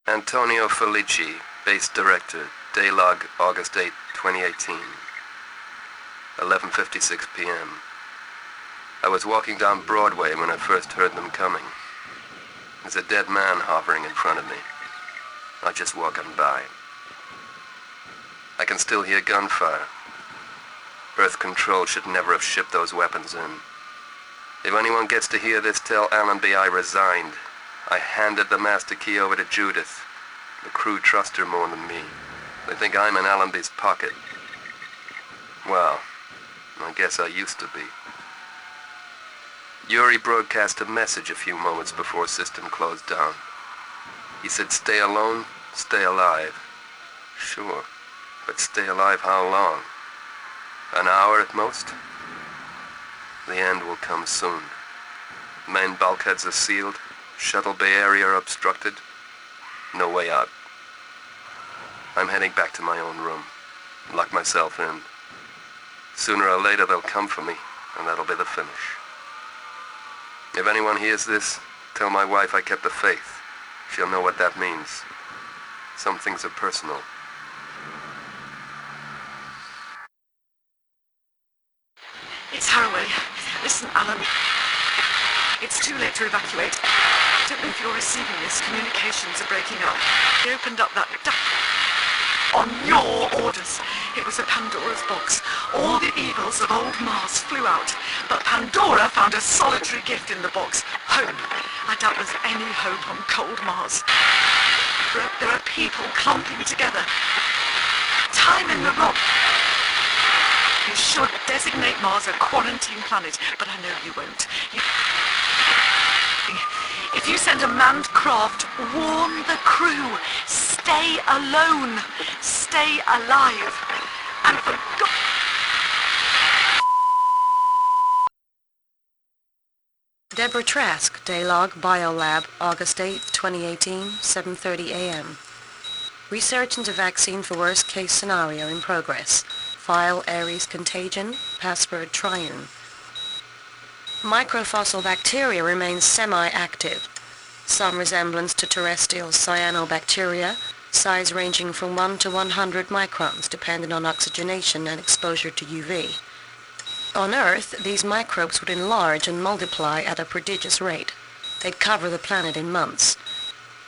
Antonio Felici, Base Director, Daylog, August 8, 2018. 11:56 p.m. I was walking down Broadway when I first heard them coming. There's a dead man hovering in front of me. I just walking by. I can still hear gunfire. Earth Control should never have shipped those weapons in. If anyone gets to hear this, tell Allenby I resigned. I handed the master key over to Judith. The crew trust her more than me. They think I'm in Allenby's pocket. Well, I guess I used to be. Yuri broadcast a message a few moments before system closed down. He said, stay alone, stay alive. Sure, but stay alive how long? An hour at most? The end will come soon. Main bulkheads are sealed, shuttle bay area obstructed. No way out. I'm heading back to my own room. Lock myself in. Sooner or later they'll come for me, and that'll be the finish. If anyone hears this, tell my wife I kept the faith. She'll know what that means. Some things are personal. It's Haraway. Listen, Alan. It's too late to evacuate. I don't know if you're receiving this. Communications are breaking up. They opened up that on your orders. It was a Pandora's box. All the evils of old Mars flew out. But Pandora found a solitary gift in the box. Hope. I doubt there's any hope on cold Mars. There are people clumping together. Time in the rock. You should designate Mars a quarantine planet, but I know you won't. If you send a manned craft, warn the crew. Stay alone. Stay alive. And for God... Deborah Trask, Daylog, Biolab, August 8, 2018, 7:30 a.m. Research into vaccine for worst case scenario in progress. File Ares Contagion, password Triune. Microfossil bacteria remains semi-active. Some resemblance to terrestrial cyanobacteria, size ranging from 1 to 100 microns, depending on oxygenation and exposure to UV. On Earth, these microbes would enlarge and multiply at a prodigious rate. They'd cover the planet in months.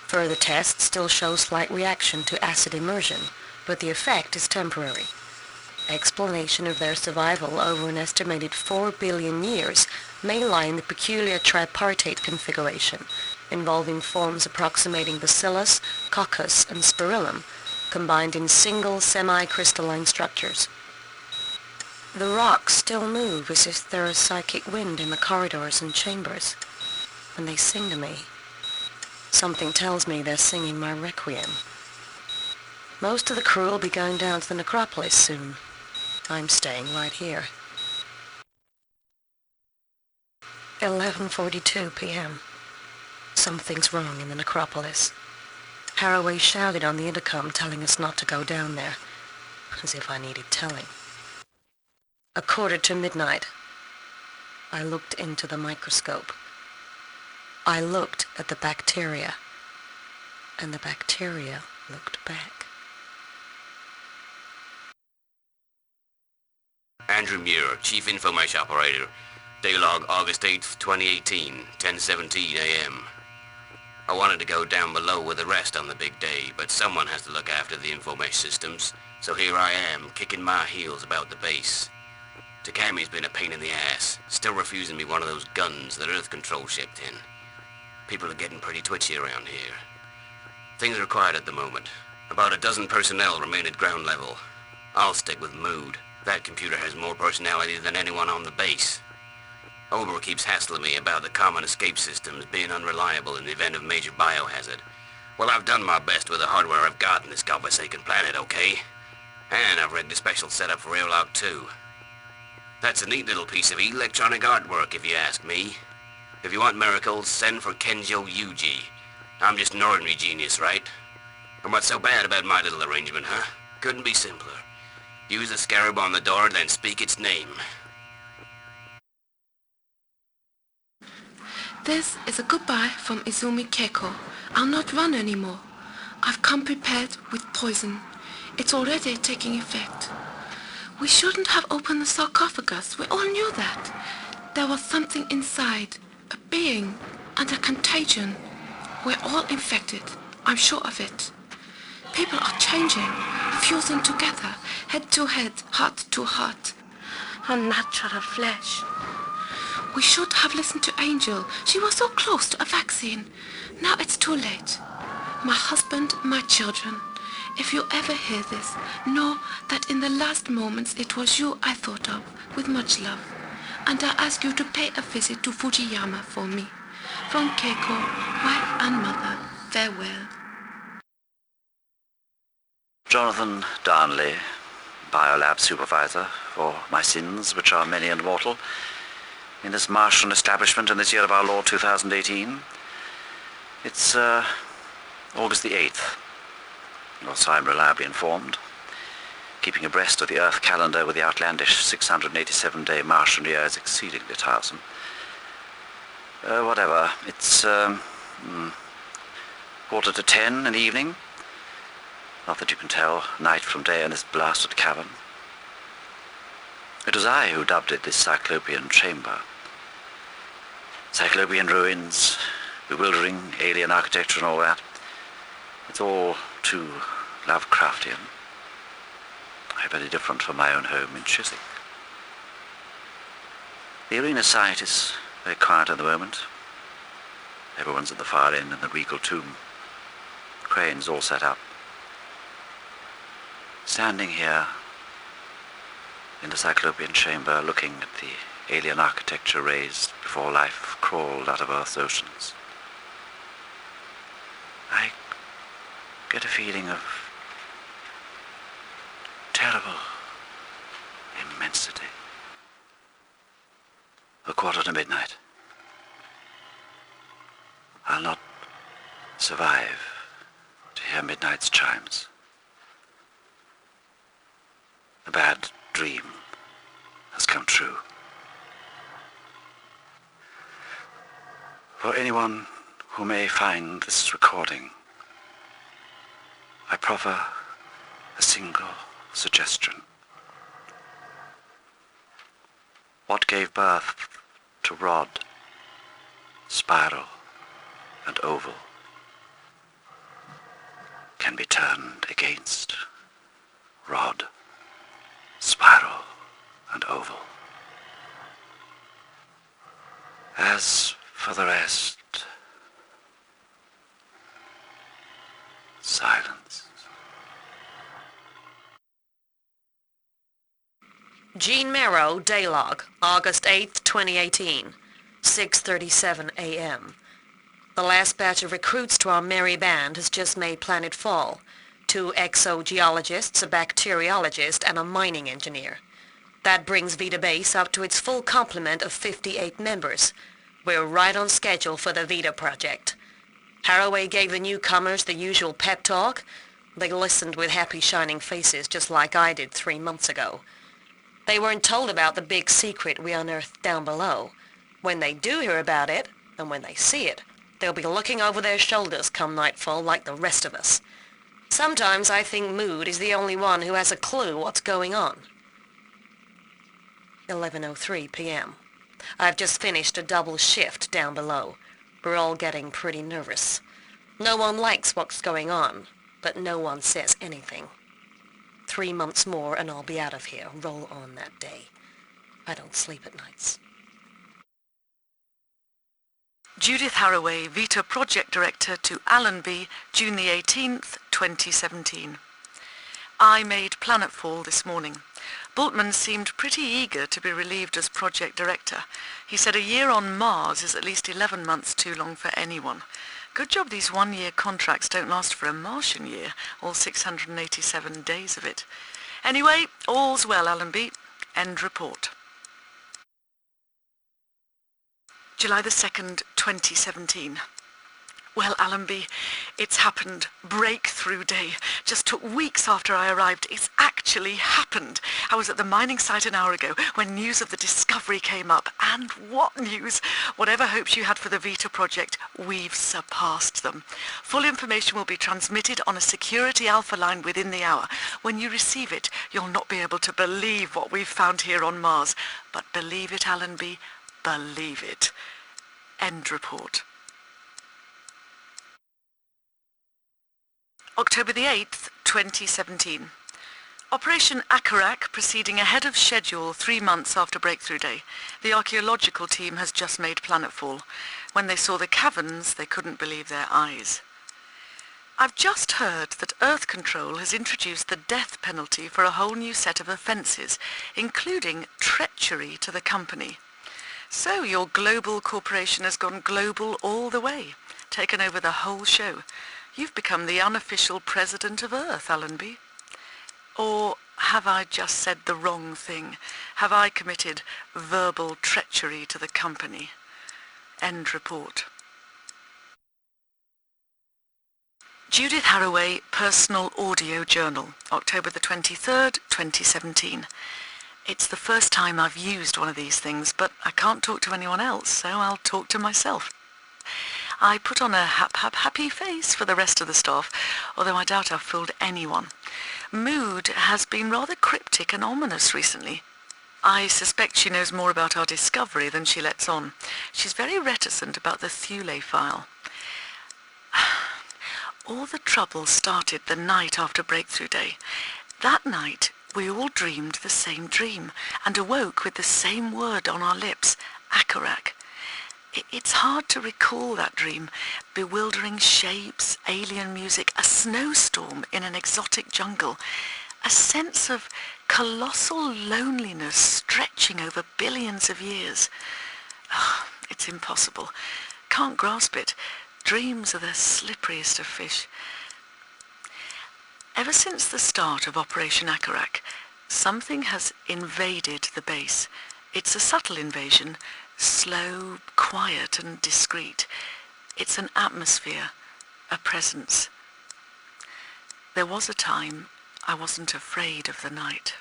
Further tests still show slight reaction to acid immersion, but the effect is temporary. Explanation of their survival over an estimated 4 billion years may lie in the peculiar tripartite configuration, involving forms approximating Bacillus, Coccus, and Spirillum, combined in single semi-crystalline structures. The rocks still move as if there is psychic wind in the corridors and chambers. When they sing to me, something tells me they're singing my requiem. Most of the crew will be going down to the necropolis soon. I'm staying right here. 11:42 p.m. Something's wrong in the necropolis. Haraway shouted on the intercom telling us not to go down there, as if I needed telling. 1:45. I looked into the microscope. I looked at the bacteria, and the bacteria looked back. Andrew Muir, Chief Information Operator. Daylog, August 8th, 2018, 10:17 a.m. I wanted to go down below with the rest on the big day, but someone has to look after the information systems, so here I am, kicking my heels about the base. Takami's been a pain in the ass, still refusing me one of those guns that Earth Control shipped in. People are getting pretty twitchy around here. Things are quiet at the moment. About a dozen personnel remain at ground level. I'll stick with Mood. That computer has more personality than anyone on the base. Ober keeps hassling me about the common escape systems being unreliable in the event of major biohazard. Well, I've done my best with the hardware I've got in this godforsaken planet, okay? And I've rigged a special setup for airlock too. That's a neat little piece of electronic artwork, if you ask me. If you want miracles, send for Kenjo Yuji. I'm just an ordinary genius, right? And what's so bad about my little arrangement, huh? Couldn't be simpler. Use the scarab on the door, then speak its name. This is a goodbye from Izumi Keiko. I'll not run anymore. I've come prepared with poison. It's already taking effect. We shouldn't have opened the sarcophagus. We all knew that. There was something inside, a being, and a contagion. We're all infected. I'm sure of it. People are changing, fusing together, head to head, heart to heart. Unnatural flesh. We should have listened to Angel. She was so close to a vaccine. Now it's too late. My husband, my children. If you ever hear this, know that in the last moments it was you I thought of, with much love. And I ask you to pay a visit to Fujiyama for me. From Keiko, wife and mother, farewell. Jonathan Darnley, Biolab Supervisor, for my sins, which are many and mortal, in this Martian establishment in this year of our Lord 2018. It's August the 8th, or so I'm reliably informed, keeping abreast of the Earth calendar with the outlandish 687-day Martian year is exceedingly tiresome. Whatever, it's 9:45 in the evening. Not that you can tell night from day in this blasted cavern. It was I who dubbed it the Cyclopean Chamber. Cyclopean ruins, bewildering alien architecture and all that. It's all too Lovecraftian. Very different from my own home in Chiswick. The arena site is very quiet at the moment. Everyone's at the far end in the regal tomb. Cranes all set up. Standing here in the Cyclopean Chamber, looking at the alien architecture raised before life crawled out of Earth's oceans, I get a feeling of terrible immensity. 1:45. I'll not survive to hear midnight's chimes. A bad dream has come true. For anyone who may find this recording, I proffer a single suggestion. What gave birth to rod, spiral, and oval can be turned against rod, spiral, and oval. As for the rest, silence. Jean Merrow, Daylog, August 8th, 2018, 6:37 a.m. The last batch of recruits to our merry band has just made planet fall. 2 exogeologists, a bacteriologist, and a mining engineer. That brings Vita Base up to its full complement of 58 members. We're right on schedule for the Vita project. Haraway gave the newcomers the usual pep talk. They listened with happy shining faces just like I did 3 months ago. They weren't told about the big secret we unearthed down below. When they do hear about it, and when they see it, they'll be looking over their shoulders come nightfall like the rest of us. Sometimes I think Mood is the only one who has a clue what's going on. 11:03 p.m. I've just finished a double shift down below. We're all getting pretty nervous. No one likes what's going on, but no one says anything. 3 months more and I'll be out of here. Roll on that day. I don't sleep at nights. Judith Haraway, Vita Project Director to Allenby, June the 18th, 2017. I made planetfall this morning. Bultmann seemed pretty eager to be relieved as Project Director. He said a year on Mars is at least 11 months too long for anyone. Good job these one-year contracts don't last for a Martian year, all 687 days of it. Anyway, all's well, Allenby. End report. July the 2nd, 2017. Well, Allenby, it's happened. Breakthrough day. Just took weeks after I arrived. It's actually actually happened. I was at the mining site an hour ago when news of the discovery came up. And what news! Whatever hopes you had for the Vita project, we've surpassed them. Full information will be transmitted on a security alpha line within the hour. When you receive it, you'll not be able to believe what we've found here on Mars. But believe it, Allenby, believe it. End report. October the 8th, 2017. Operation Akarak proceeding ahead of schedule 3 months after Breakthrough Day. The archaeological team has just made planetfall. When they saw the caverns, they couldn't believe their eyes. I've just heard that Earth Control has introduced the death penalty for a whole new set of offences, including treachery to the company. So your global corporation has gone global all the way, taken over the whole show. You've become the unofficial president of Earth, Allenby. Or have I just said the wrong thing? Have I committed verbal treachery to the company? End report. Judith Haraway, Personal Audio Journal, October the 23rd, 2017. It's the first time I've used one of these things, but I can't talk to anyone else, so I'll talk to myself. I put on a happy face for the rest of the staff, although I doubt I've fooled anyone. Mood has been rather cryptic and ominous recently. I suspect she knows more about our discovery than she lets on. She's very reticent about the Thule file. All the trouble started the night after Breakthrough Day. That night, we all dreamed the same dream and awoke with the same word on our lips, Akarak. It's hard to recall that dream. Bewildering shapes, alien music, a snowstorm in an exotic jungle, a sense of colossal loneliness stretching over billions of years. It's impossible. Can't grasp it. Dreams are the slipperiest of fish. Ever since the start of Operation Akarak, something has invaded the base. It's a subtle invasion, slow, quiet and discreet. It's an atmosphere, a presence. There was a time I wasn't afraid of the night.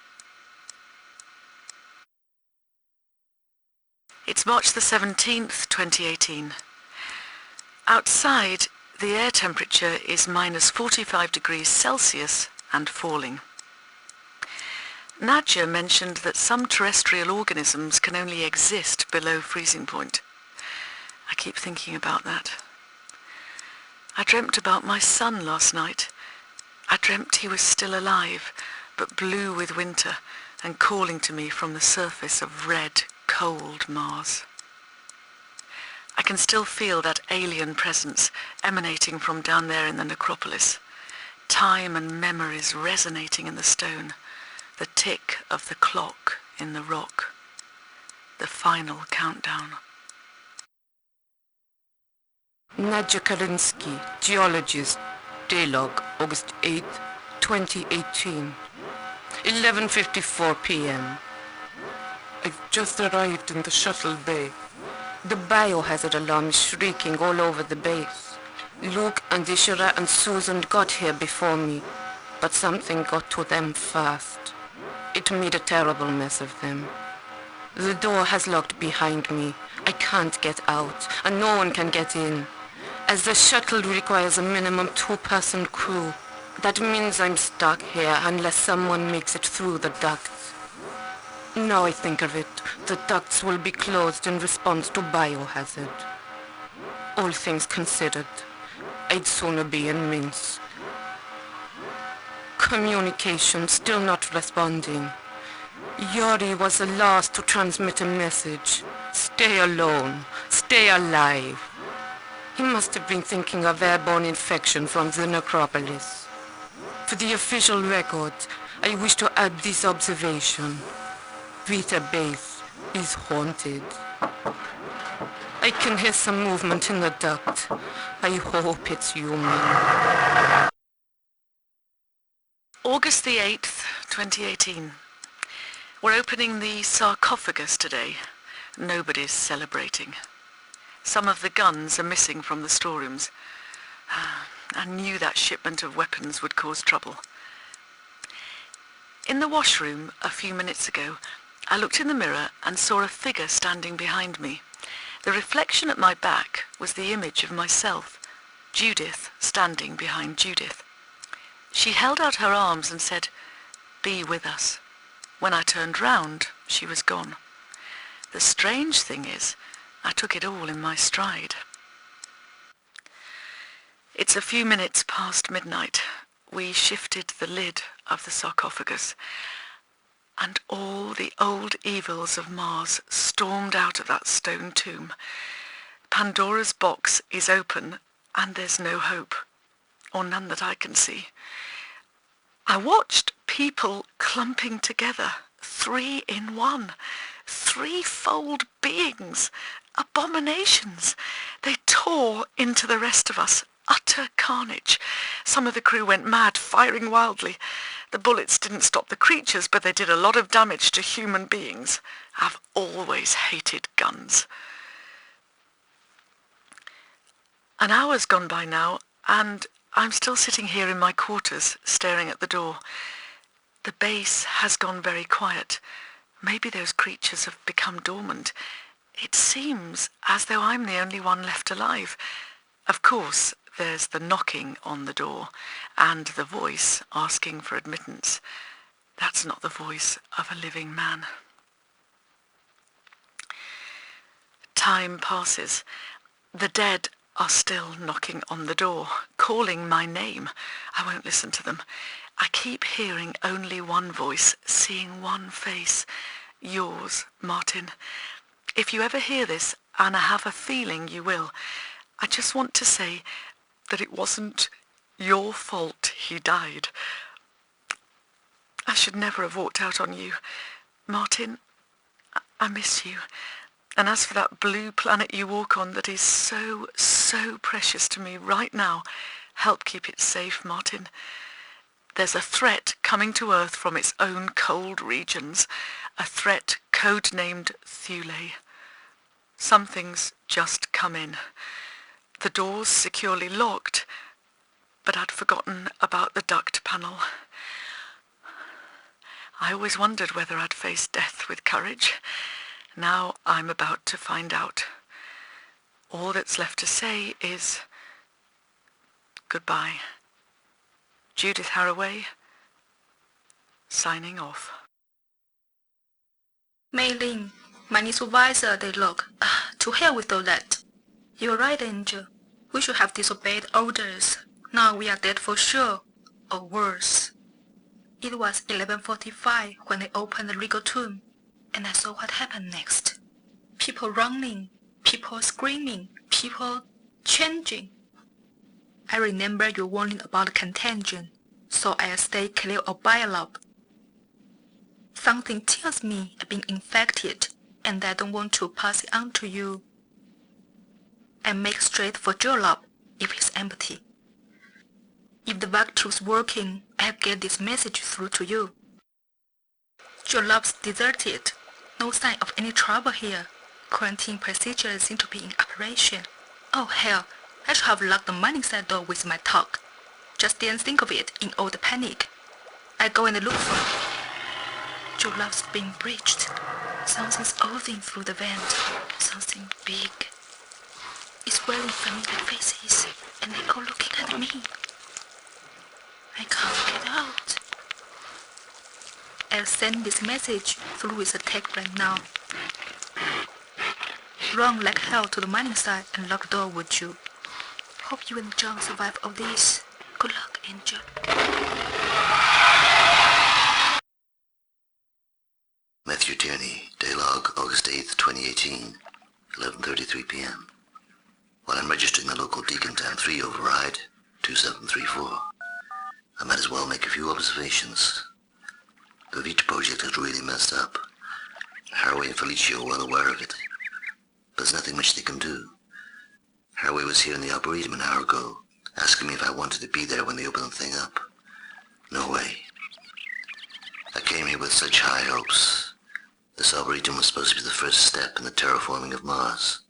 It's March the 17th, 2018. Outside, the air temperature is minus 45 degrees Celsius and falling. Nadja mentioned that some terrestrial organisms can only exist below freezing point. I keep thinking about that. I dreamt about my son last night. I dreamt he was still alive, but blue with winter and calling to me from the surface of red, cold Mars. I can still feel that alien presence emanating from down there in the necropolis. Time and memories resonating in the stone. The tick of the clock in the rock. The final countdown. Nadja Kalinsky, geologist, Daylog, August 8, 2018. 11:54 p.m. I've just arrived in the shuttle bay. The biohazard alarm is shrieking all over the base. Luke and Ishira and Susan got here before me, but something got to them fast. It made a terrible mess of them. The door has locked behind me. I can't get out, and no one can get in. As the shuttle requires a minimum 2-person crew, that means I'm stuck here unless someone makes it through the ducts. Now I think of it, the ducts will be closed in response to biohazard. All things considered, I'd sooner be in Minsk. Communication still not responding. Yuri was the last to transmit a message. Stay alone. Stay alive. He must have been thinking of airborne infection from the necropolis. For the official record, I wish to add this observation. Vita Base is haunted. I can hear some movement in the duct. I hope it's human. August the 8th, 2018. We're opening the sarcophagus today. Nobody's celebrating. Some of the guns are missing from the storerooms. I knew that shipment of weapons would cause trouble. In the washroom a few minutes ago, I looked in the mirror and saw a figure standing behind me. The reflection at my back was the image of myself, Judith, standing behind Judith. She held out her arms and said, "Be with us." When I turned round, she was gone. The strange thing is, I took it all in my stride. It's a few minutes past midnight. We shifted the lid of the sarcophagus, and all the old evils of Mars stormed out of that stone tomb. Pandora's box is open, and there's no hope, or none that I can see. I watched people clumping together, 3 in 1, 3-fold beings, abominations. They tore into the rest of us, utter carnage. Some of the crew went mad, firing wildly. The bullets didn't stop the creatures, but they did a lot of damage to human beings. I've always hated guns. An hour's gone by now, and I'm still sitting here in my quarters, staring at the door. The base has gone very quiet. Maybe those creatures have become dormant. It seems as though I'm the only one left alive. Of course, there's the knocking on the door, and the voice asking for admittance. That's not the voice of a living man. Time passes. The dead are still knocking on the door, calling my name. I won't listen to them. I keep hearing only one voice, seeing one face. Yours, Martin. If you ever hear this, and I have a feeling you will, I just want to say that it wasn't your fault he died. I should never have walked out on you. Martin, I miss you. And as for that blue planet you walk on that is so, so precious to me right now, help keep it safe, Martin. There's a threat coming to Earth from its own cold regions, a threat codenamed Thule. Something's just come in. The door's securely locked, but I'd forgotten about the duct panel. I always wondered whether I'd face death with courage. Now I'm about to find out. All that's left to say is goodbye. Judith Haraway, signing off. Mei Ling, my new supervisor, they look. To hell with all that. You're right, Angel. We should have disobeyed orders. Now we are dead for sure, or worse. It was 11:45 when they opened the regal tomb, and I saw what happened next. People running, people screaming, people changing. I remember your warning about contagion, so I'll stay clear of Biolab. Something tells me I've been infected, and I don't want to pass it on to you. I make straight for Jolab if it's empty. If the vacuum's working, I'll get this message through to you. Jolab's deserted. No sign of any trouble here. Quarantine procedures seem to be in operation. Oh hell, I should have locked the mining side door with my talk. Just didn't think of it in all the panic. I go and look for it. Jolab's being breached. Something's oozing through the vent. Something big. It's wearing familiar faces, and they're all looking at me. I can't get out. I'll send this message through with a tag right now. Run like hell to the mining site and lock the door, would you? Hope you and John survive all this. Good luck, Angel. Matthew Tierney, Daylog, August 8th, 2018, 11:33 p.m. While I'm registering the local Deacon Town 3 override, 2734, I might as well make a few observations. The Vita project has really messed up. Haraway and Felicia are well aware of it. There's nothing much they can do. Haraway was here in the Arboretum an hour ago, asking me if I wanted to be there when they open the thing up. No way. I came here with such high hopes. This Arboretum was supposed to be the first step in the terraforming of Mars.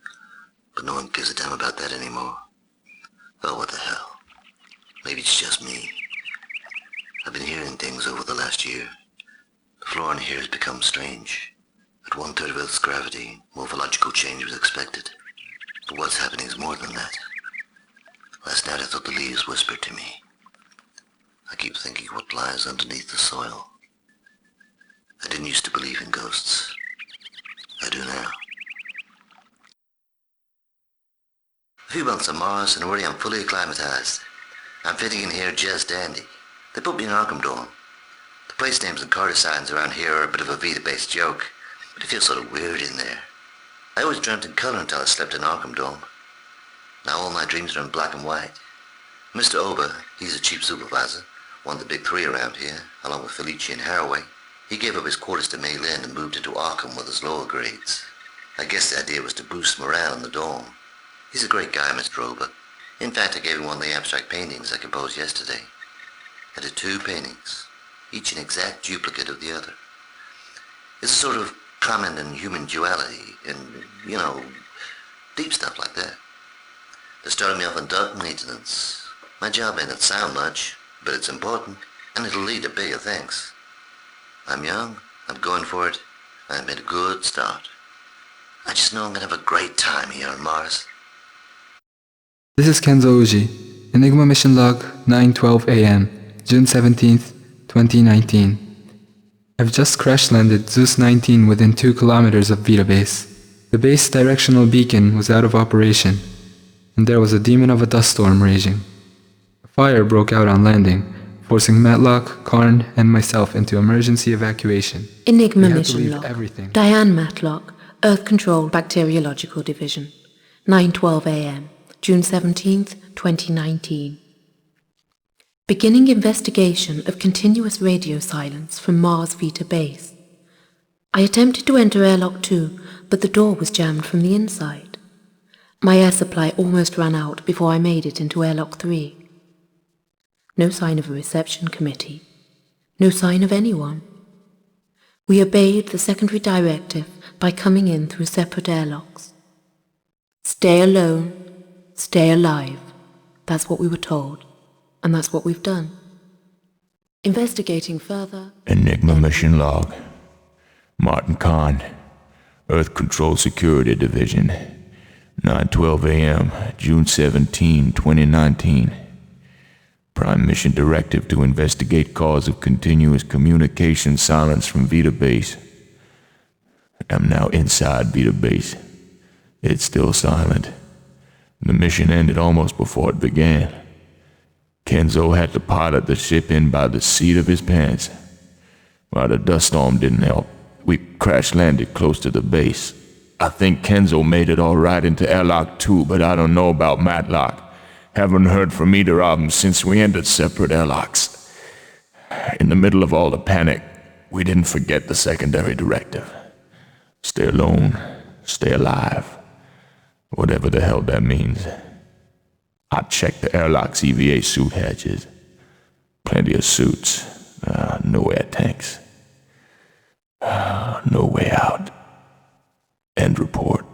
But no one gives a damn about that anymore. Well, what the hell? Maybe it's just me. I've been hearing things over the last year. floor in here has become strange. At 1/3 of Earth's gravity, morphological change was expected. But what's happening is more than that. Last night I thought the leaves whispered to me. I keep thinking what lies underneath the soil. I didn't used to believe in ghosts. I do now. A few months on Mars, and already I'm fully acclimatized. I'm fitting in here just dandy. They put me in Arkham Dorm. The place names and Carter signs around here are a bit of a Vita-based joke, but it feels sort of weird in there. I always dreamt in color until I slept in Arkham Dorm. Now all my dreams are in black and white. Mr. Ober, he's a chief supervisor, one of the big three around here, along with Felici and Haraway. He gave up his quarters to May Lynn and moved into Arkham with his lower grades. I guess the idea was to boost morale in the dorm. He's a great guy, Mr. Ober. In fact, I gave him one of the abstract paintings I composed yesterday. I did 2 paintings, each an exact duplicate of the other. It's a sort of comment on human duality and, deep stuff like that. They started me off on dark maintenance. My job may not sound much, but it's important, and it'll lead to bigger things. I'm young, I'm going for it, and I've made a good start. I just know I'm gonna have a great time here on Mars. This is Kenzo Uji, Enigma Mission Log 9:12 AM, June 17th, 2019. I've just crash-landed Zeus 19 within 2 kilometers of Vita Base. The base directional beacon was out of operation, and there was a demon of a dust storm raging. A fire broke out on landing, forcing Matlock, Karn, and myself into emergency evacuation. Enigma We had to Mission leave Log. everything. Diane Matlock, Earth Control Bacteriological Division, 9:12 AM, June 17th, 2019. Beginning investigation of continuous radio silence from Mars Vita Base. I attempted to enter airlock 2, but the door was jammed from the inside. My air supply almost ran out before I made it into airlock 3. No sign of a reception committee. No sign of anyone. We obeyed the secondary directive by coming in through separate airlocks. Stay alone, stay alive. That's what we were told, and that's what we've done. Investigating further. Enigma Mission Log. Martin Kahn, Earth Control Security Division, 9:12 AM, June 17, 2019. Prime Mission Directive to investigate cause of continuous communication silence from Vita Base. I'm now inside Vita Base. It's still silent. The mission ended almost before it began. Kenzo had to pilot the ship in by the seat of his pants. While the dust storm didn't help, we crash-landed close to the base. I think Kenzo made it all right into airlock 2, but I don't know about Matlock. Haven't heard from either of them since we entered separate airlocks. In the middle of all the panic, we didn't forget the secondary directive. Stay alone, stay alive. Whatever the hell that means. I checked the airlock's EVA suit hatches. Plenty of suits. No air tanks. No way out. End report.